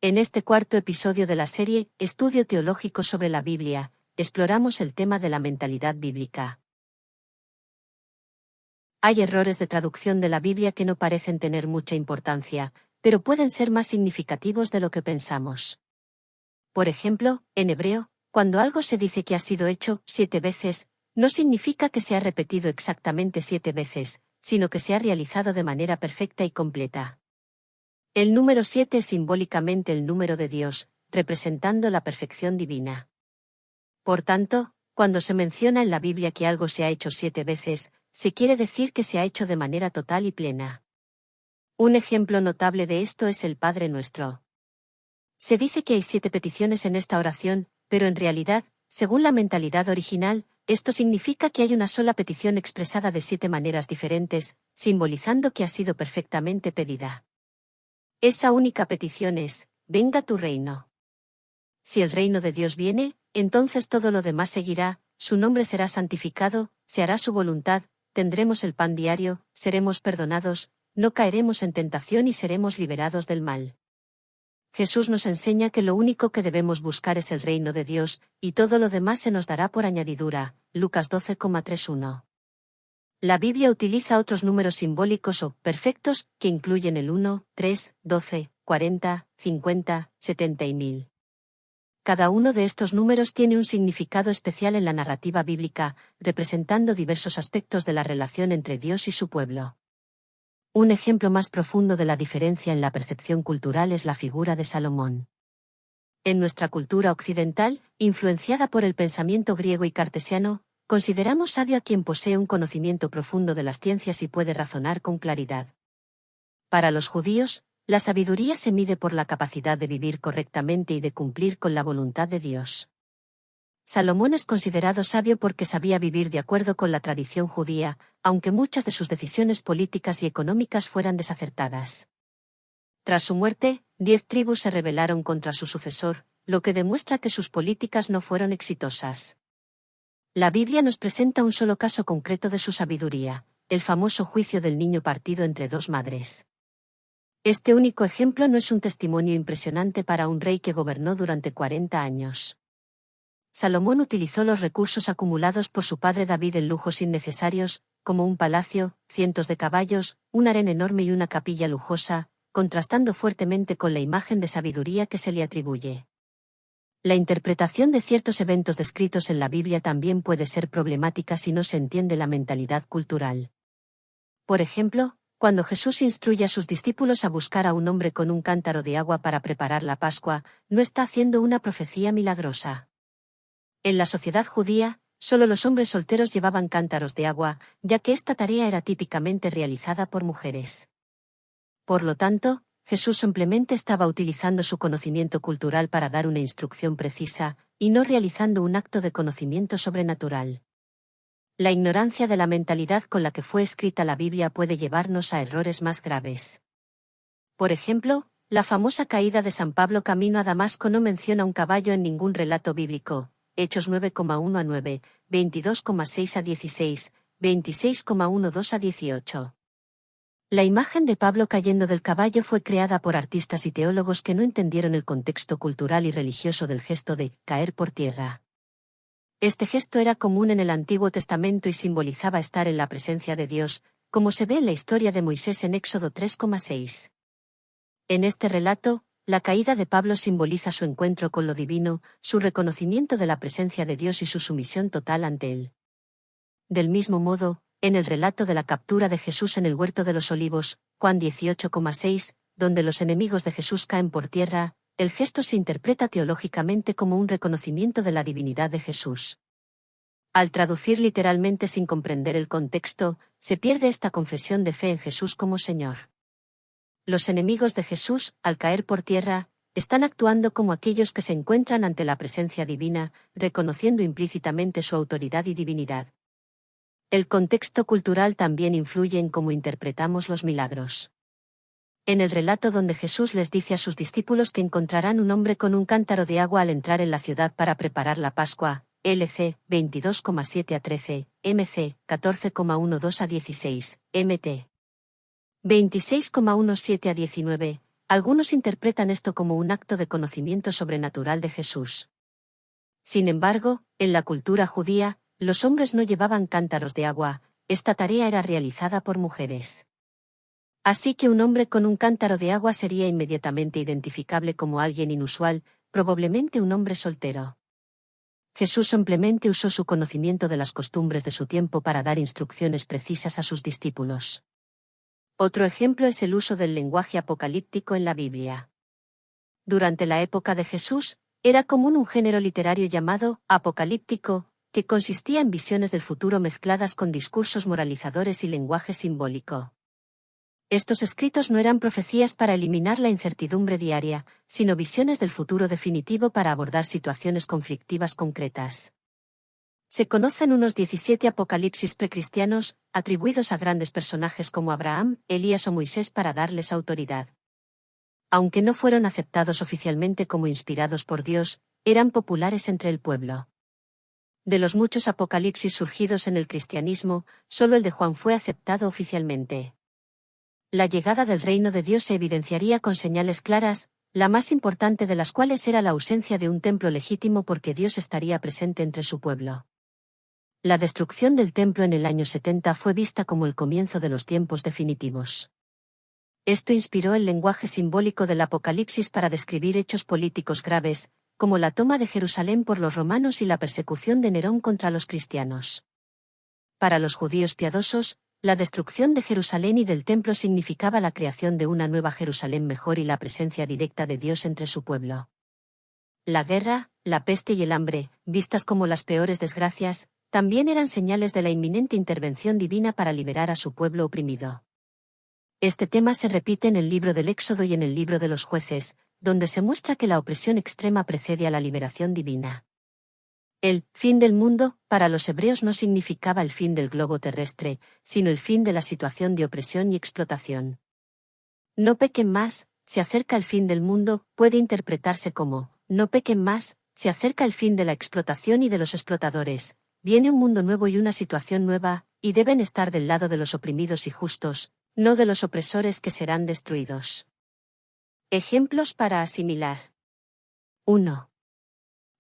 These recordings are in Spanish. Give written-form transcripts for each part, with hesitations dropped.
En este cuarto episodio de la serie Estudio Teológico sobre la Biblia, exploramos el tema de la mentalidad bíblica. Hay errores de traducción de la Biblia que no parecen tener mucha importancia, pero pueden ser más significativos de lo que pensamos. Por ejemplo, en hebreo, cuando algo se dice que ha sido hecho 7 veces, no significa que se ha repetido exactamente 7 veces, sino que se ha realizado de manera perfecta y completa. El número 7 es simbólicamente el número de Dios, representando la perfección divina. Por tanto, cuando se menciona en la Biblia que algo se ha hecho 7 veces, se quiere decir que se ha hecho de manera total y plena. Un ejemplo notable de esto es el Padre Nuestro. Se dice que hay 7 peticiones en esta oración, pero en realidad, según la mentalidad original, esto significa que hay una sola petición expresada de 7 maneras diferentes, simbolizando que ha sido perfectamente pedida. Esa única petición es: venga tu reino. Si el reino de Dios viene, entonces todo lo demás seguirá, su nombre será santificado, se hará su voluntad, tendremos el pan diario, seremos perdonados, no caeremos en tentación y seremos liberados del mal. Jesús nos enseña que lo único que debemos buscar es el reino de Dios, y todo lo demás se nos dará por añadidura. Lucas 12,31. La Biblia utiliza otros números simbólicos o perfectos, que incluyen el 1, 3, 12, 40, 50, 70 y 1000. Cada uno de estos números tiene un significado especial en la narrativa bíblica, representando diversos aspectos de la relación entre Dios y su pueblo. Un ejemplo más profundo de la diferencia en la percepción cultural es la figura de Salomón. En nuestra cultura occidental, influenciada por el pensamiento griego y cartesiano, consideramos sabio a quien posee un conocimiento profundo de las ciencias y puede razonar con claridad. Para los judíos, la sabiduría se mide por la capacidad de vivir correctamente y de cumplir con la voluntad de Dios. Salomón es considerado sabio porque sabía vivir de acuerdo con la tradición judía, aunque muchas de sus decisiones políticas y económicas fueran desacertadas. Tras su muerte, 10 tribus se rebelaron contra su sucesor, lo que demuestra que sus políticas no fueron exitosas. La Biblia nos presenta un solo caso concreto de su sabiduría, el famoso juicio del niño partido entre 2 madres. Este único ejemplo no es un testimonio impresionante para un rey que gobernó durante 40 años. Salomón utilizó los recursos acumulados por su padre David en lujos innecesarios, como un palacio, cientos de caballos, un harén enorme y una capilla lujosa, contrastando fuertemente con la imagen de sabiduría que se le atribuye. La interpretación de ciertos eventos descritos en la Biblia también puede ser problemática si no se entiende la mentalidad cultural. Por ejemplo, cuando Jesús instruye a sus discípulos a buscar a un hombre con un cántaro de agua para preparar la Pascua, no está haciendo una profecía milagrosa. En la sociedad judía, solo los hombres solteros llevaban cántaros de agua, ya que esta tarea era típicamente realizada por mujeres. Por lo tanto, Jesús simplemente estaba utilizando su conocimiento cultural para dar una instrucción precisa, y no realizando un acto de conocimiento sobrenatural. La ignorancia de la mentalidad con la que fue escrita la Biblia puede llevarnos a errores más graves. Por ejemplo, la famosa caída de San Pablo camino a Damasco no menciona un caballo en ningún relato bíblico. Hechos 9,1 a 9, 22,6 a 16, 26,12 a 18. La imagen de Pablo cayendo del caballo fue creada por artistas y teólogos que no entendieron el contexto cultural y religioso del gesto de caer por tierra. Este gesto era común en el Antiguo Testamento y simbolizaba estar en la presencia de Dios, como se ve en la historia de Moisés en Éxodo 3,6. En este relato, la caída de Pablo simboliza su encuentro con lo divino, su reconocimiento de la presencia de Dios y su sumisión total ante él. Del mismo modo, en el relato de la captura de Jesús en el huerto de los olivos, Juan 18,6, donde los enemigos de Jesús caen por tierra, el gesto se interpreta teológicamente como un reconocimiento de la divinidad de Jesús. Al traducir literalmente sin comprender el contexto, se pierde esta confesión de fe en Jesús como Señor. Los enemigos de Jesús, al caer por tierra, están actuando como aquellos que se encuentran ante la presencia divina, reconociendo implícitamente su autoridad y divinidad. El contexto cultural también influye en cómo interpretamos los milagros. En el relato donde Jesús les dice a sus discípulos que encontrarán un hombre con un cántaro de agua al entrar en la ciudad para preparar la Pascua, LC 22,7 a 13, MC 14,12 a 16, MT 26,17 a 19, Algunos interpretan esto como un acto de conocimiento sobrenatural de Jesús. Sin embargo, en la cultura judía, los hombres no llevaban cántaros de agua, esta tarea era realizada por mujeres. Así que un hombre con un cántaro de agua sería inmediatamente identificable como alguien inusual, probablemente un hombre soltero. Jesús simplemente usó su conocimiento de las costumbres de su tiempo para dar instrucciones precisas a sus discípulos. Otro ejemplo es el uso del lenguaje apocalíptico en la Biblia. Durante la época de Jesús, era común un género literario llamado apocalíptico, que consistía en visiones del futuro mezcladas con discursos moralizadores y lenguaje simbólico. Estos escritos no eran profecías para eliminar la incertidumbre diaria, sino visiones del futuro definitivo para abordar situaciones conflictivas concretas. Se conocen unos 17 apocalipsis precristianos, atribuidos a grandes personajes como Abraham, Elías o Moisés para darles autoridad. Aunque no fueron aceptados oficialmente como inspirados por Dios, eran populares entre el pueblo. De los muchos apocalipsis surgidos en el cristianismo, solo el de Juan fue aceptado oficialmente. La llegada del reino de Dios se evidenciaría con señales claras, la más importante de las cuales era la ausencia de un templo legítimo porque Dios estaría presente entre su pueblo. La destrucción del templo en el año 70 fue vista como el comienzo de los tiempos definitivos. Esto inspiró el lenguaje simbólico del Apocalipsis para describir hechos políticos graves, como la toma de Jerusalén por los romanos y la persecución de Nerón contra los cristianos. Para los judíos piadosos, la destrucción de Jerusalén y del templo significaba la creación de una nueva Jerusalén mejor y la presencia directa de Dios entre su pueblo. La guerra, la peste y el hambre, vistas como las peores desgracias, también eran señales de la inminente intervención divina para liberar a su pueblo oprimido. Este tema se repite en el libro del Éxodo y en el libro de los Jueces, donde se muestra que la opresión extrema precede a la liberación divina. El fin del mundo, para los hebreos no significaba el fin del globo terrestre, sino el fin de la situación de opresión y explotación. No pequen más, se acerca el fin del mundo, puede interpretarse como, no pequen más, se acerca el fin de la explotación y de los explotadores, viene un mundo nuevo y una situación nueva, y deben estar del lado de los oprimidos y justos, no de los opresores que serán destruidos. Ejemplos para asimilar. 1.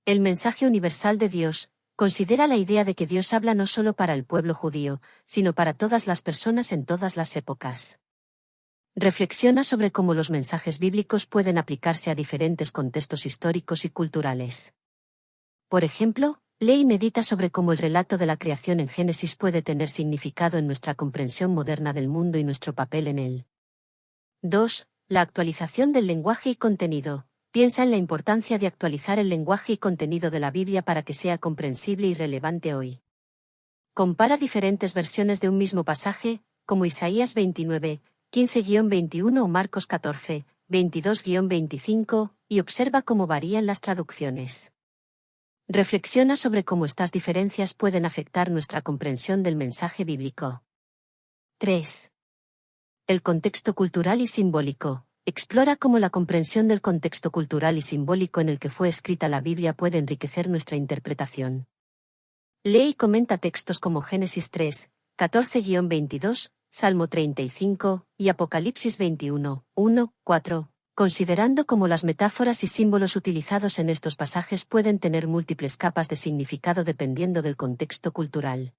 El mensaje universal de Dios considera la idea de que Dios habla no solo para el pueblo judío, sino para todas las personas en todas las épocas. Reflexiona sobre cómo los mensajes bíblicos pueden aplicarse a diferentes contextos históricos y culturales. Por ejemplo, lee y medita sobre cómo el relato de la creación en Génesis puede tener significado en nuestra comprensión moderna del mundo y nuestro papel en él. 2. La actualización del lenguaje y contenido. Piensa en la importancia de actualizar el lenguaje y contenido de la Biblia para que sea comprensible y relevante hoy. Compara diferentes versiones de un mismo pasaje, como Isaías 29, 15-21 o Marcos 14, 22-25, y observa cómo varían las traducciones. Reflexiona sobre cómo estas diferencias pueden afectar nuestra comprensión del mensaje bíblico. 3. El contexto cultural y simbólico. Explora cómo la comprensión del contexto cultural y simbólico en el que fue escrita la Biblia puede enriquecer nuestra interpretación. Lee y comenta textos como Génesis 3, 14-22, Salmo 35, y Apocalipsis 21, 1, 4, considerando cómo las metáforas y símbolos utilizados en estos pasajes pueden tener múltiples capas de significado dependiendo del contexto cultural.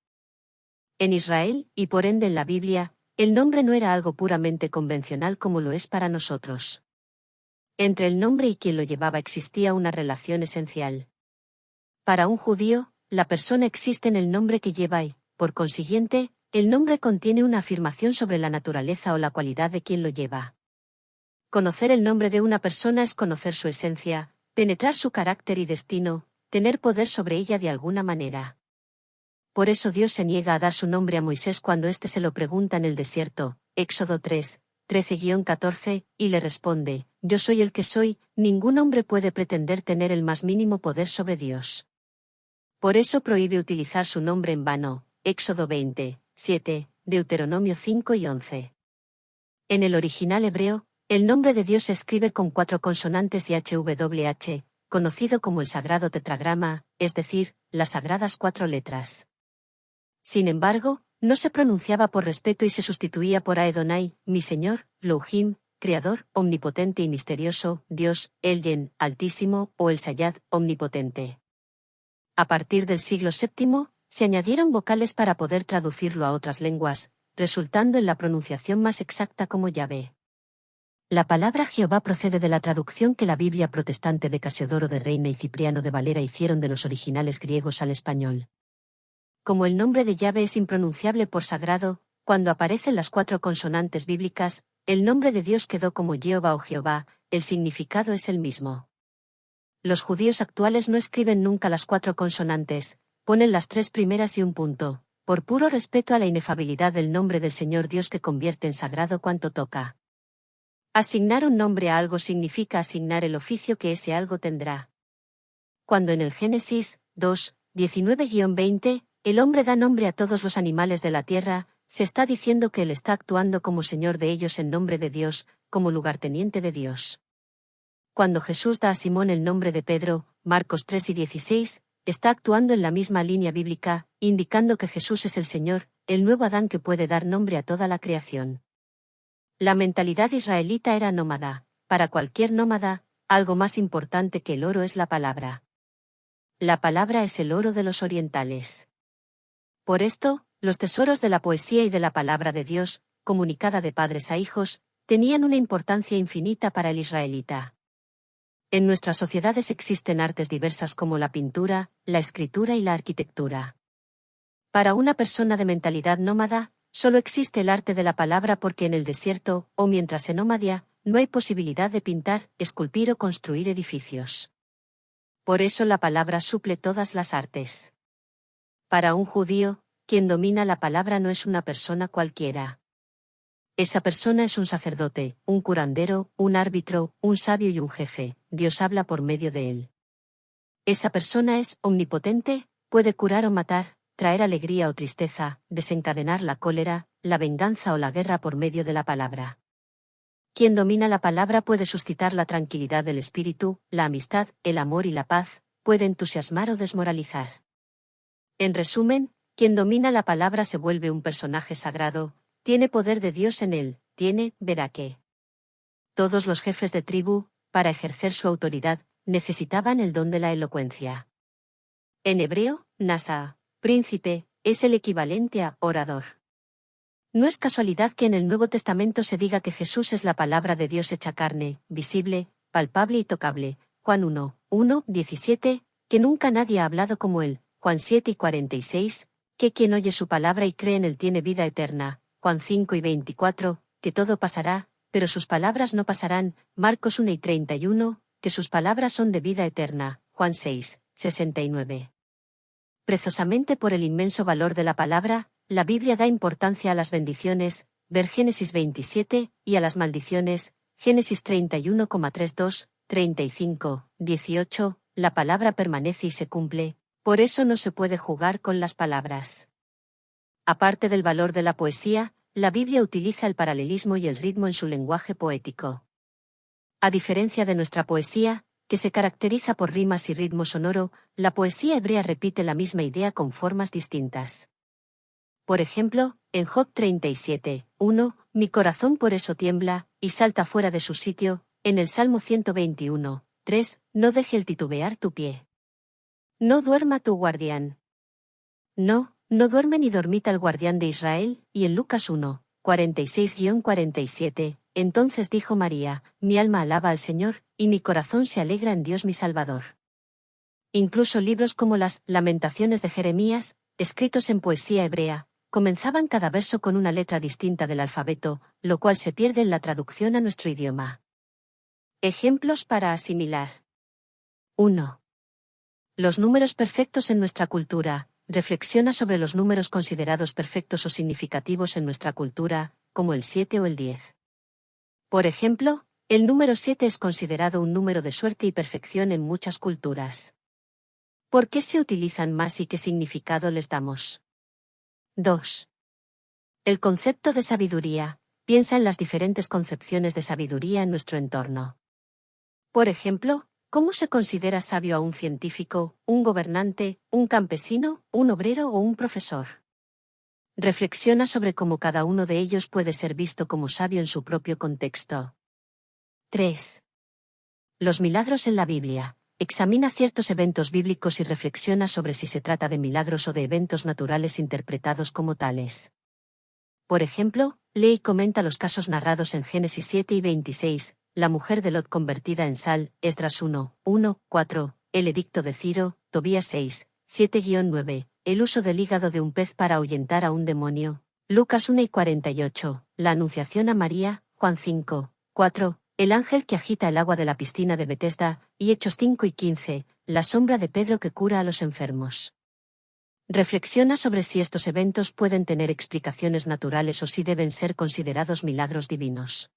En Israel, y por ende en la Biblia, el nombre no era algo puramente convencional como lo es para nosotros. Entre el nombre y quien lo llevaba existía una relación esencial. Para un judío, la persona existe en el nombre que lleva y, por consiguiente, el nombre contiene una afirmación sobre la naturaleza o la cualidad de quien lo lleva. Conocer el nombre de una persona es conocer su esencia, penetrar su carácter y destino, tener poder sobre ella de alguna manera. Por eso Dios se niega a dar su nombre a Moisés cuando éste se lo pregunta en el desierto, Éxodo 3, 13-14, y le responde, yo soy el que soy, ningún hombre puede pretender tener el más mínimo poder sobre Dios. Por eso prohíbe utilizar su nombre en vano, Éxodo 20, 7, Deuteronomio 5 y 11. En el original hebreo, el nombre de Dios se escribe con 4 consonantes y HWH, conocido como el sagrado tetragrama, es decir, las sagradas 4 letras. Sin embargo, no se pronunciaba por respeto y se sustituía por Adonai, mi Señor, Elohim, Creador, omnipotente y misterioso, Dios, Elyen, Altísimo, o El Sayad, omnipotente. A partir del siglo VII, se añadieron vocales para poder traducirlo a otras lenguas, resultando en la pronunciación más exacta como Yahvé. La palabra Jehová procede de la traducción que la Biblia protestante de Casiodoro de Reina y Cipriano de Valera hicieron de los originales griegos al español. Como el nombre de Yahvé es impronunciable por sagrado, cuando aparecen las 4 consonantes bíblicas, el nombre de Dios quedó como Jehová o Jehová, el significado es el mismo. Los judíos actuales no escriben nunca las 4 consonantes, ponen las 3 primeras y un punto, por puro respeto a la inefabilidad del nombre del Señor Dios que convierte en sagrado cuanto toca. Asignar un nombre a algo significa asignar el oficio que ese algo tendrá. Cuando en el Génesis 2, 19-20, el hombre da nombre a todos los animales de la tierra, se está diciendo que él está actuando como Señor de ellos en nombre de Dios, como lugarteniente de Dios. Cuando Jesús da a Simón el nombre de Pedro, Marcos 3 y 16, está actuando en la misma línea bíblica, indicando que Jesús es el Señor, el nuevo Adán que puede dar nombre a toda la creación. La mentalidad israelita era nómada. Para cualquier nómada, algo más importante que el oro es la palabra. La palabra es el oro de los orientales. Por esto, los tesoros de la poesía y de la palabra de Dios, comunicada de padres a hijos, tenían una importancia infinita para el israelita. En nuestras sociedades existen artes diversas como la pintura, la escritura y la arquitectura. Para una persona de mentalidad nómada, solo existe el arte de la palabra porque en el desierto, o mientras se nomadia, no hay posibilidad de pintar, esculpir o construir edificios. Por eso la palabra suple todas las artes. Para un judío, quien domina la palabra no es una persona cualquiera. Esa persona es un sacerdote, un curandero, un árbitro, un sabio y un jefe. Dios habla por medio de él. Esa persona es omnipotente, puede curar o matar, traer alegría o tristeza, desencadenar la cólera, la venganza o la guerra por medio de la palabra. Quien domina la palabra puede suscitar la tranquilidad del espíritu, la amistad, el amor y la paz, puede entusiasmar o desmoralizar. En resumen, quien domina la palabra se vuelve un personaje sagrado, tiene poder de Dios en él, verá que. Todos los jefes de tribu, para ejercer su autoridad, necesitaban el don de la elocuencia. En hebreo, nasa, príncipe, es el equivalente a orador. No es casualidad que en el Nuevo Testamento se diga que Jesús es la palabra de Dios hecha carne, visible, palpable y tocable, Juan 1, 17, que nunca nadie ha hablado como él, Juan 7 y 46, que quien oye su palabra y cree en él tiene vida eterna, Juan 5 y 24, que todo pasará, pero sus palabras no pasarán, Marcos 1 y 31, que sus palabras son de vida eterna, Juan 6, 69. Precisamente por el inmenso valor de la palabra, la Biblia da importancia a las bendiciones, ver Génesis 27, y a las maldiciones, Génesis 31,32, 35, 18, la palabra permanece y se cumple, por eso no se puede jugar con las palabras. Aparte del valor de la poesía, la Biblia utiliza el paralelismo y el ritmo en su lenguaje poético. A diferencia de nuestra poesía, que se caracteriza por rimas y ritmo sonoro, la poesía hebrea repite la misma idea con formas distintas. Por ejemplo, en Job 37, 1, mi corazón por eso tiembla, y salta fuera de su sitio, en el Salmo 121, 3, no deje el titubear tu pie. No duerma tu guardián. No duerme ni dormita el guardián de Israel, y en Lucas 1, 46-47, entonces dijo María, mi alma alaba al Señor, y mi corazón se alegra en Dios mi Salvador. Incluso libros como las Lamentaciones de Jeremías, escritos en poesía hebrea, comenzaban cada verso con una letra distinta del alfabeto, lo cual se pierde en la traducción a nuestro idioma. Ejemplos para asimilar. 1. Los números perfectos en nuestra cultura. Reflexiona sobre los números considerados perfectos o significativos en nuestra cultura, como el 7 o el 10. Por ejemplo, el número 7 es considerado un número de suerte y perfección en muchas culturas. ¿Por qué se utilizan más y qué significado les damos? 2. El concepto de sabiduría. Piensa en las diferentes concepciones de sabiduría en nuestro entorno. Por ejemplo, ¿cómo se considera sabio a un científico, un gobernante, un campesino, un obrero o un profesor? Reflexiona sobre cómo cada uno de ellos puede ser visto como sabio en su propio contexto. 3. Los milagros en la Biblia. Examina ciertos eventos bíblicos y reflexiona sobre si se trata de milagros o de eventos naturales interpretados como tales. Por ejemplo, lee y comenta los casos narrados en Génesis 7 y 26, la mujer de Lot convertida en sal, Esdras 1, 1, 4, el edicto de Ciro, Tobías 6, 7-9, el uso del hígado de un pez para ahuyentar a un demonio, Lucas 1 y 48, la anunciación a María, Juan 5, 4, el ángel que agita el agua de la piscina de Betesda, y Hechos 5 y 15, la sombra de Pedro que cura a los enfermos. Reflexiona sobre si estos eventos pueden tener explicaciones naturales o si deben ser considerados milagros divinos.